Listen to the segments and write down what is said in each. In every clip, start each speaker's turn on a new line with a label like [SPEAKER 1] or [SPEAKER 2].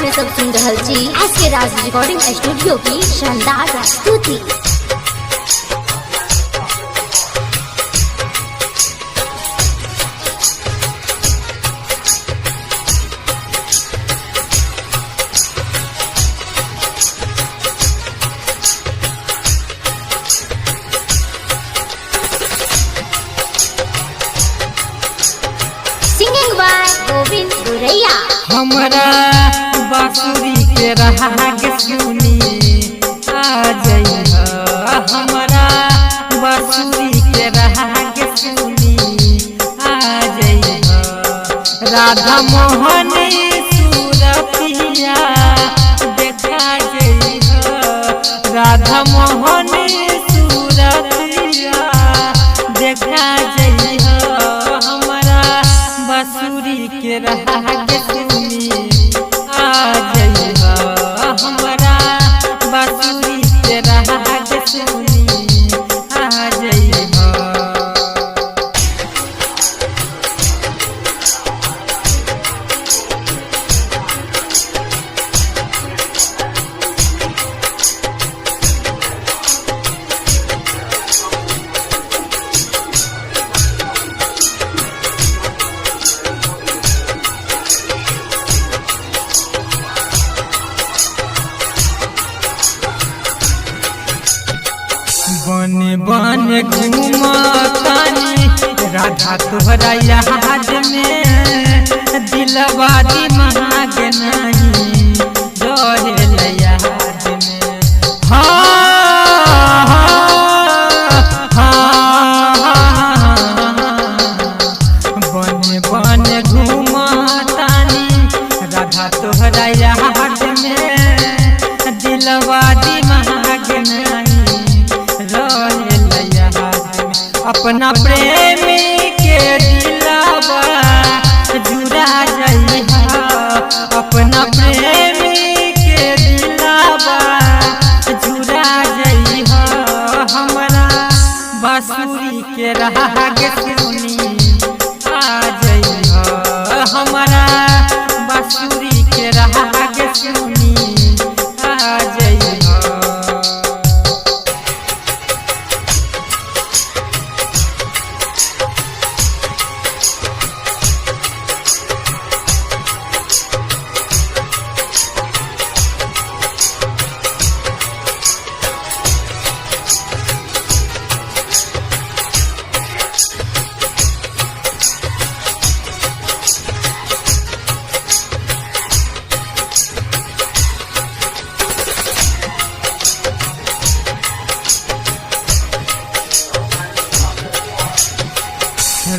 [SPEAKER 1] में सब सुन रहल छी एसके राज रिकॉर्डिंग स्टूडियो की शानदार प्रस्तुति। Singing by Govind Guraiya.
[SPEAKER 2] हमरा बांसुरी के राग सुनी आ जइहा, हमरा बांसुरी के राग सुनी आ जइहा। राधा मोहन सूरतिया देखा जइहा, राधा मोहन सूरतिया देखा जइहा। हमरा बांसुरी के राग सुनी आ जइहा, हमरा बांसुरी के राग सुनी आ जइहा। बन बन घूमतानी राधा तोहरा याद में, दिलवा दिमाग नहीं रहेला याद में। हाँ बन बन घूमतानी राधा तोहरा याद में, दिलवा दिमाग नहीं अपना प्रेमी के दिलवा जुड़ा जइहा, अपना प्रेमी के दिलवा जुड़ा जइहा। हमरा बांसुरी के राग सुनी आ जइहा, हमरा बांसुरी के राग सुनी आ जइहा।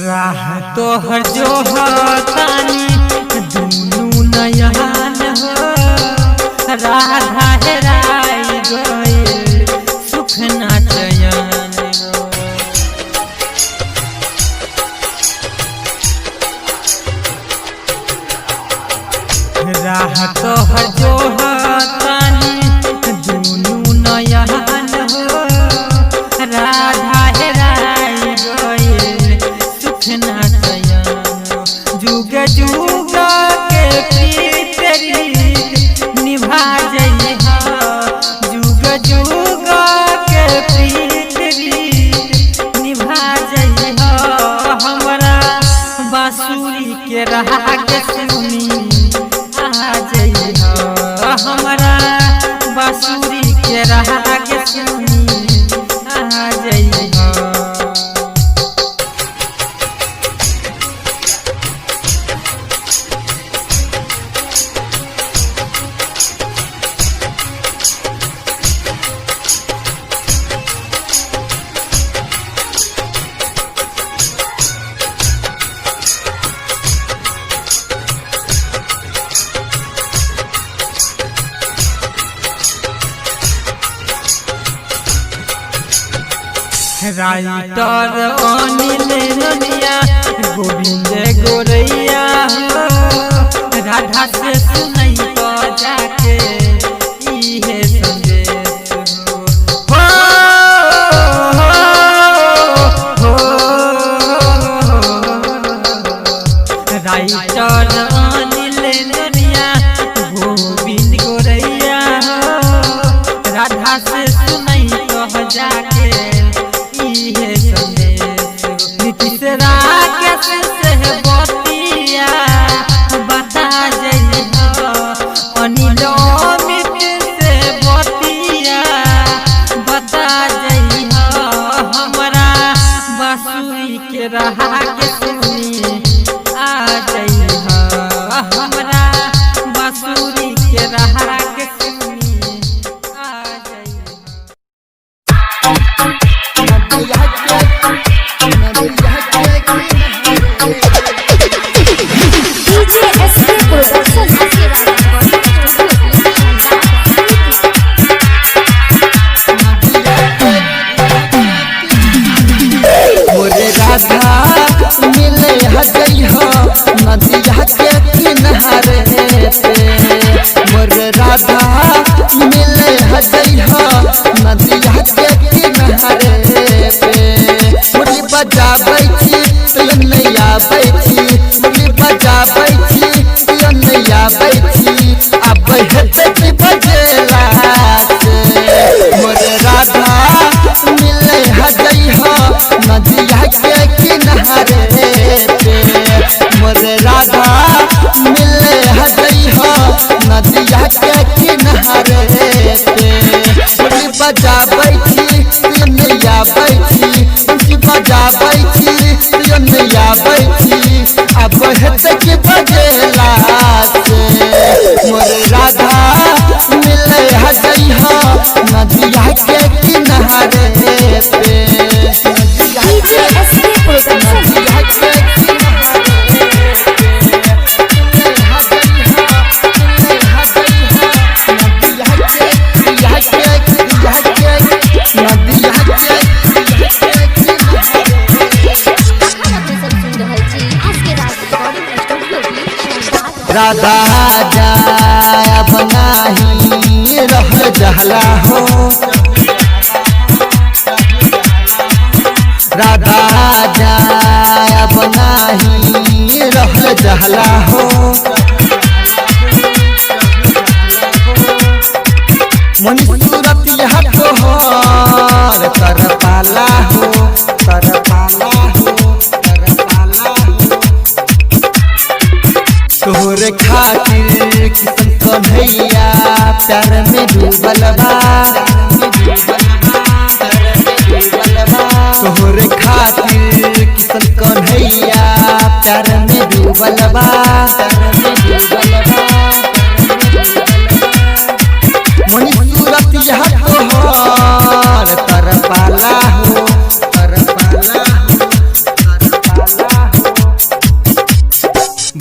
[SPEAKER 2] राह तोहर जोहतानी दुनू नयन हो, राधा हेराई गइल सुख ना चयन हो। राह तोहर जोहतानी दुनू नयन हो, राधा हेराई गइल ना चयन। जुग जुग के प्रीत निभा जइहा, जुग जुग के प्रीत निभा जइहा। हमरा बांसुरी के राग सुनी आ जइहा, हमरा बांसुरी के राग सुनी आ जइहा। राइटर अनिल ननिया गोविंद गोरैया हो, राधा से सुनई तो जाके इहे संदेश हो। राइटर अनिल ननिया
[SPEAKER 3] हजइहा नदिया के किनारे पे मोर राधा मिले हजइहा नदिया के किनारे पे मुरली बजाबै छी तो नहीं आबै छी मुरली बजाबै छी तो नहीं आबै छी आबै हेतै कि बजेला से मोर राधा मिले हजइहा नदिया के किनारे पे मोर राधा मिले हजइहा नदिया के किनारे पे मुरली बजाबै छी तो नहीं आबै छी मुरली बजाबै छी तो नहीं आबै छी आबै हेतै कि बजेला से मोर राधा मिले हजइहा नदिया के किनारे पे
[SPEAKER 1] DJ SK Production।
[SPEAKER 3] नदिया के राधा जाया बनाही रह जहला हो राधा जाया बनाही रह जहला हो मनी सूरत यह तोहर कर पाला हो कर पाला हो कर पाला हो तोहरे खातिर किसन कन्हैया प्यार में डूबल बा तोहरे खातिर किसन कन्हैया प्यार में डूबल बा मनी सूरत यह तोहर कर पाला हो कर पाला हो कर पाला हो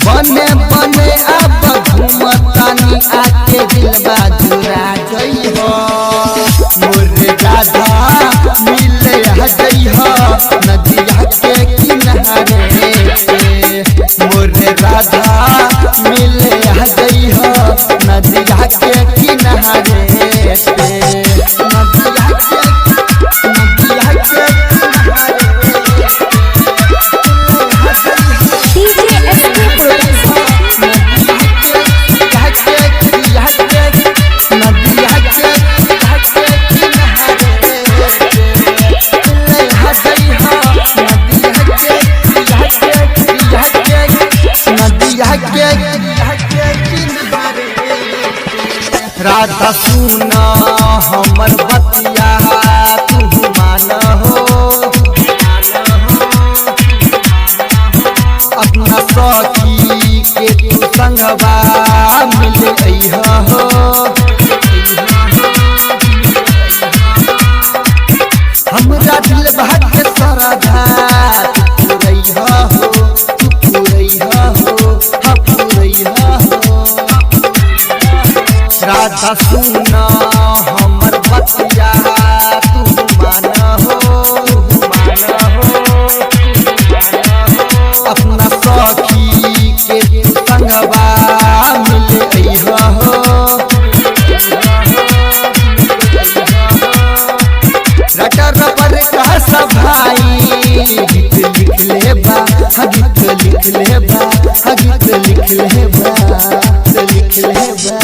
[SPEAKER 3] बने बने अब घूमतानी आके दिलबा जुरा जइहो मोर राधा मिले हजइहा नदिया के किनारे पे मोर राधा मिले हजइहा नदिया के किनारे पे नदिया के किनारे
[SPEAKER 1] DJ SK Production।
[SPEAKER 3] राधा सुना हमर बतिया तू मान हो अपना सखी के तू संगवा मिल अइहा हो हमरा दिल भर के सरधा तू पुरैहा हो तू पुरैहा हो हाँ पुरैहा हो राधा सुना हमर बतिया तू मान हो अपना सखी के तू संगवा मिल अइहा हो रटर पर का भाई गीत लिख ले बा गीत लिख ले बा गीत लिख ले बा लिख ले बा